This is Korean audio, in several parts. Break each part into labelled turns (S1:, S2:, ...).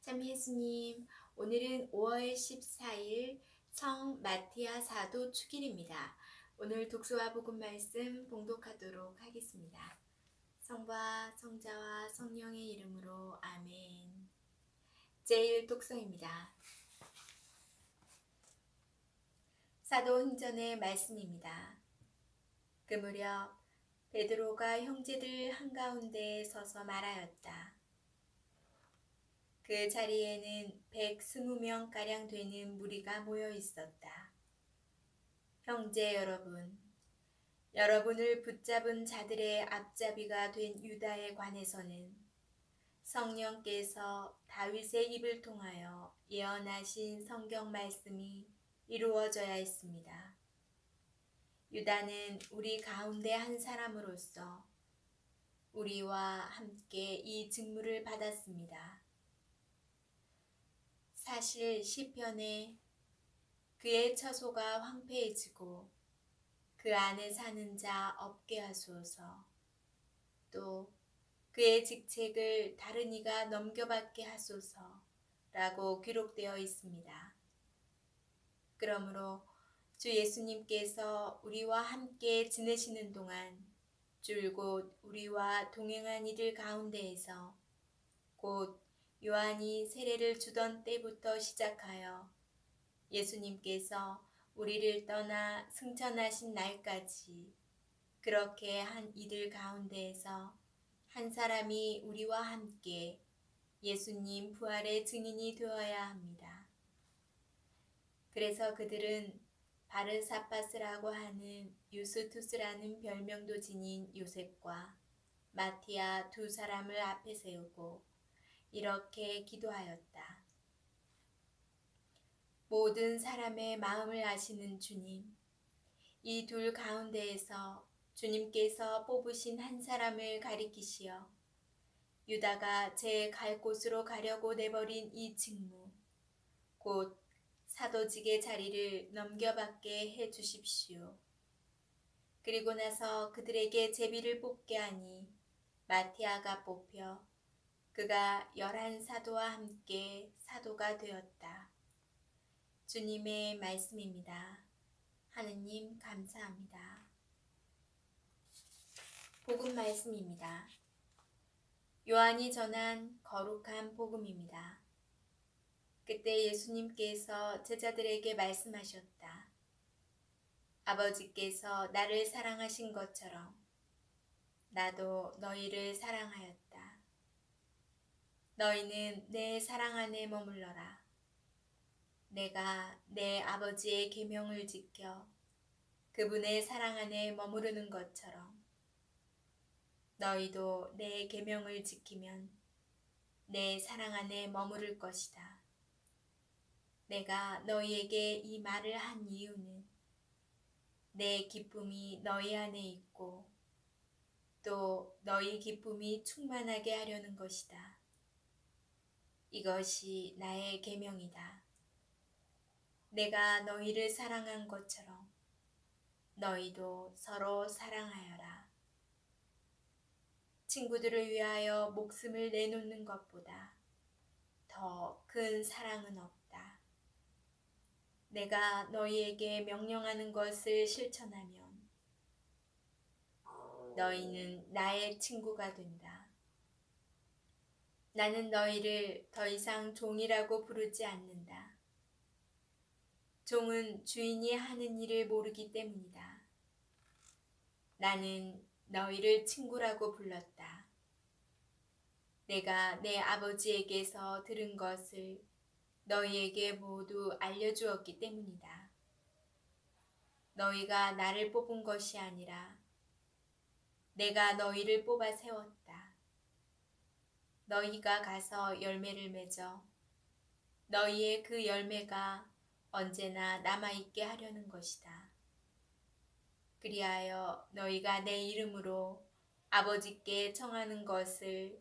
S1: 참 예수님, 오늘은 5월 14일 성 마티아 사도 축일입니다. 오늘 독서와 복음 말씀 봉독하도록 하겠습니다. 성부와 성자와 성령의 이름으로 아멘. 제1독서입니다. 사도행전의 말씀입니다. 그 무렵 베드로가 형제들 한가운데에 서서 말하였다. 그 자리에는 120명가량 되는 무리가 모여 있었다. 형제 여러분, 여러분을 붙잡은 자들의 앞잡이가 된 유다에 관해서는 성령께서 다윗의 입을 통하여 예언하신 성경 말씀이 이루어져야 했습니다. 유다는 우리 가운데 한 사람으로서 우리와 함께 이 직무를 받았습니다. 사실 시편에 그의 처소가 황폐해지고 그 안에 사는 자 없게 하소서, 또 그의 직책을 다른 이가 넘겨받게 하소서 라고 기록되어 있습니다. 그러므로 주 예수님께서 우리와 함께 지내시는 동안 줄곧 우리와 동행한 이들 가운데에서 곧 요한이 세례를 주던 때부터 시작하여 예수님께서 우리를 떠나 승천하신 날까지 그렇게 한 이들 가운데에서 한 사람이 우리와 함께 예수님 부활의 증인이 되어야 합니다. 그래서 그들은 바르사파스라고 하는 유스투스라는 별명도 지닌 요셉과 마티아 두 사람을 앞에 세우고 이렇게 기도하였다. 모든 사람의 마음을 아시는 주님, 이 둘 가운데에서 주님께서 뽑으신 한 사람을 가리키시어 유다가 제 갈 곳으로 가려고 내버린 이 직무, 곧 사도직의 자리를 넘겨받게 해 주십시오. 그리고 나서 그들에게 제비를 뽑게 하니 마티아가 뽑혀 그가 11사도와 함께 사도가 되었다. 주님의 말씀입니다. 하느님 감사합니다. 복음 말씀입니다. 요한이 전한 거룩한 복음입니다. 그때 예수님께서 제자들에게 말씀하셨다. 아버지께서 나를 사랑하신 것처럼 나도 너희를 사랑하였다. 너희는 내 사랑 안에 머물러라. 내가 내 아버지의 계명을 지켜 그분의 사랑 안에 머무르는 것처럼 너희도 내 계명을 지키면 내 사랑 안에 머무를 것이다. 내가 너희에게 이 말을 한 이유는 내 기쁨이 너희 안에 있고 또 너희 기쁨이 충만하게 하려는 것이다. 이것이 나의 계명이다. 내가 너희를 사랑한 것처럼 너희도 서로 사랑하여라. 친구들을 위하여 목숨을 내놓는 것보다 더 큰 사랑은 없다. 내가 너희에게 명령하는 것을 실천하면 너희는 나의 친구가 된다. 나는 너희를 더 이상 종이라고 부르지 않는다. 종은 주인이 하는 일을 모르기 때문이다. 나는 너희를 친구라고 불렀다. 내가 내 아버지에게서 들은 것을 너희에게 모두 알려주었기 때문이다. 너희가 나를 뽑은 것이 아니라 내가 너희를 뽑아 세웠다. 너희가 가서 열매를 맺어 너희의 그 열매가 언제나 남아있게 하려는 것이다. 그리하여 너희가 내 이름으로 아버지께 청하는 것을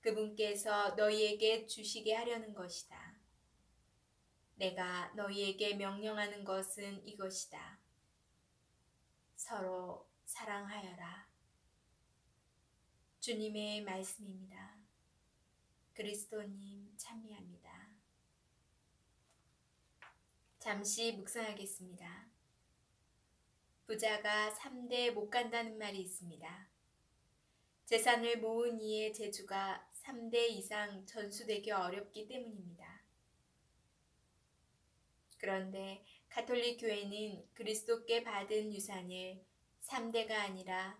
S1: 그분께서 너희에게 주시게 하려는 것이다. 내가 너희에게 명령하는 것은 이것이다. 서로 사랑하여라. 주님의 말씀입니다. 그리스도님 찬미합니다. 잠시 묵상하겠습니다. 부자가 3대 못 간다는 말이 있습니다. 재산을 모은 이의 재주가 3대 이상 전수되기 어렵기 때문입니다. 그런데 가톨릭 교회는 그리스도께 받은 유산을 3대가 아니라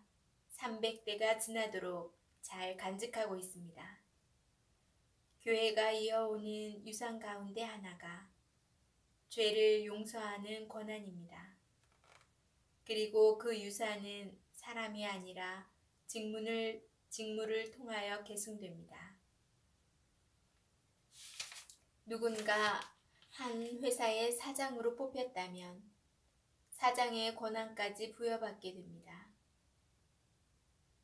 S1: 300대가 지나도록 잘 간직하고 있습니다. 교회가 이어오는 유산 가운데 하나가 죄를 용서하는 권한입니다. 그리고 그 유산은 사람이 아니라 직무를 통하여 계승됩니다. 누군가 한 회사의 사장으로 뽑혔다면 사장의 권한까지 부여받게 됩니다.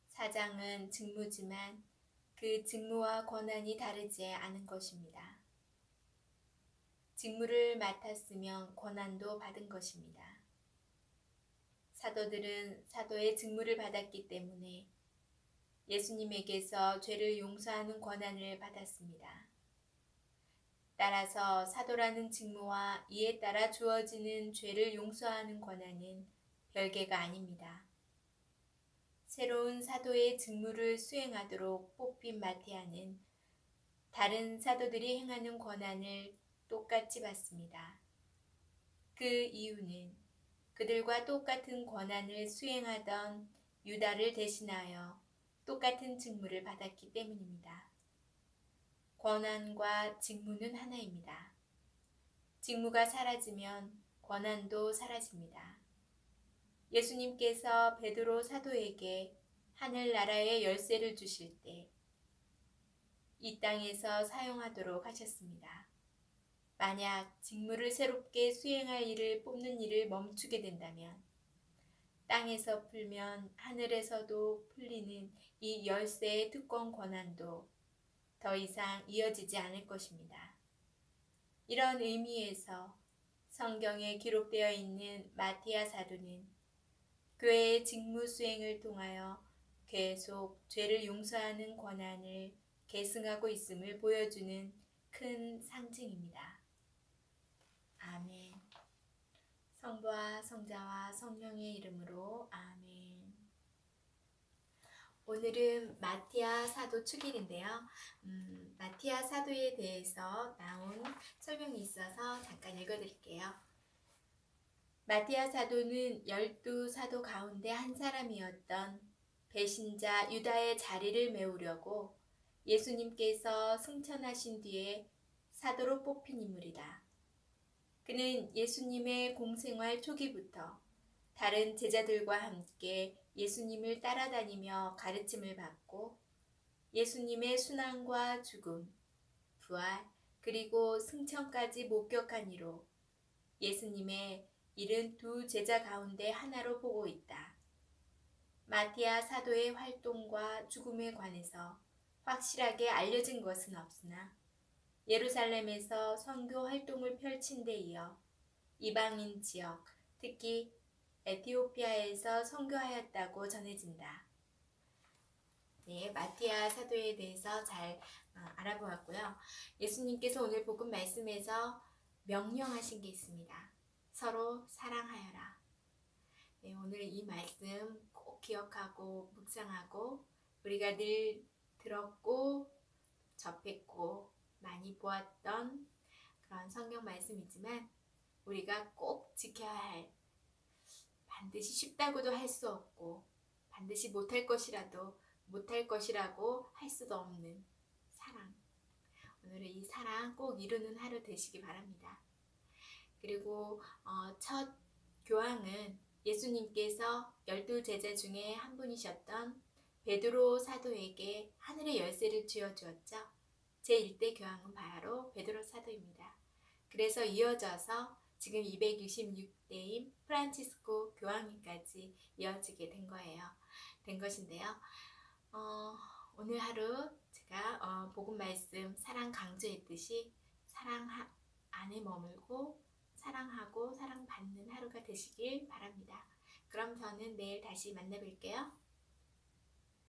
S1: 사장은 직무지만 그 직무와 권한이 다르지 않은 것입니다. 직무를 맡았으면 권한도 받은 것입니다. 사도들은 사도의 직무를 받았기 때문에 예수님에게서 죄를 용서하는 권한을 받았습니다. 따라서 사도라는 직무와 이에 따라 주어지는 죄를 용서하는 권한은 별개가 아닙니다. 새로운 사도의 직무를 수행하도록 뽑힌 마티아는 다른 사도들이 행하는 권한을 똑같이 받습니다. 그 이유는 그들과 똑같은 권한을 수행하던 유다를 대신하여 똑같은 직무를 받았기 때문입니다. 권한과 직무는 하나입니다. 직무가 사라지면 권한도 사라집니다. 예수님께서 베드로 사도에게 하늘나라의 열쇠를 주실 때 이 땅에서 사용하도록 하셨습니다. 만약 직무를 새롭게 수행할 일을 뽑는 일을 멈추게 된다면 땅에서 풀면 하늘에서도 풀리는 이 열쇠의 특권 권한도 더 이상 이어지지 않을 것입니다. 이런 의미에서 성경에 기록되어 있는 마티아 사도는 교회의 직무 수행을 통하여 계속 죄를 용서하는 권한을 계승하고 있음을 보여주는 큰 상징입니다. 아멘. 성부와 성자와 성령의 이름으로 아멘. 오늘은 마티아 사도 축일인데요. 마티아 사도에 대해서 나온 설명이 있어서 잠깐 읽어드릴게요. 마티아 사도는 12사도 가운데 한 사람이었던 배신자 유다의 자리를 메우려고 예수님께서 승천하신 뒤에 사도로 뽑힌 인물이다. 그는 예수님의 공생활 초기부터 다른 제자들과 함께 예수님을 따라다니며 가르침을 받고 예수님의 순환과 죽음, 부활, 그리고 승천까지 목격한 이로 예수님의 72 제자 가운데 하나로 보고 있다. 마티아 사도의 활동과 죽음에 관해서 확실하게 알려진 것은 없으나 예루살렘에서 선교 활동을 펼친 데 이어 이방인 지역, 특히 에티오피아에서 선교하였다고 전해진다. 네, 마티아 사도에 대해서 잘 알아보았고요. 예수님께서 오늘 복음 말씀에서 명령하신 게 있습니다. 서로 사랑하여라. 네, 오늘 이 말씀 꼭 기억하고 묵상하고 우리가 늘 들었고 접했고 많이 보았던 그런 성경 말씀이지만 우리가 꼭 지켜야 할, 반드시 쉽다고도 할 수 없고 반드시 못할 것이라고 할 수도 없는 사랑. 오늘은 이 사랑 꼭 이루는 하루 되시기 바랍니다. 그리고 첫 교황은 예수님께서 12제자 중에 한 분이셨던 베드로 사도에게 하늘의 열쇠를 쥐어주었죠. 제1대 교황은 바로 베드로 사도입니다. 그래서 이어져서 지금 266대인 프란치스코 교황님까지 이어지게 된 것인데요. 오늘 하루 제가 복음 말씀 사랑 강조했듯이 사랑 안에 머물고 사랑하고 사랑받는 하루가 되시길 바랍니다. 그럼 저는 내일 다시 만나뵐게요.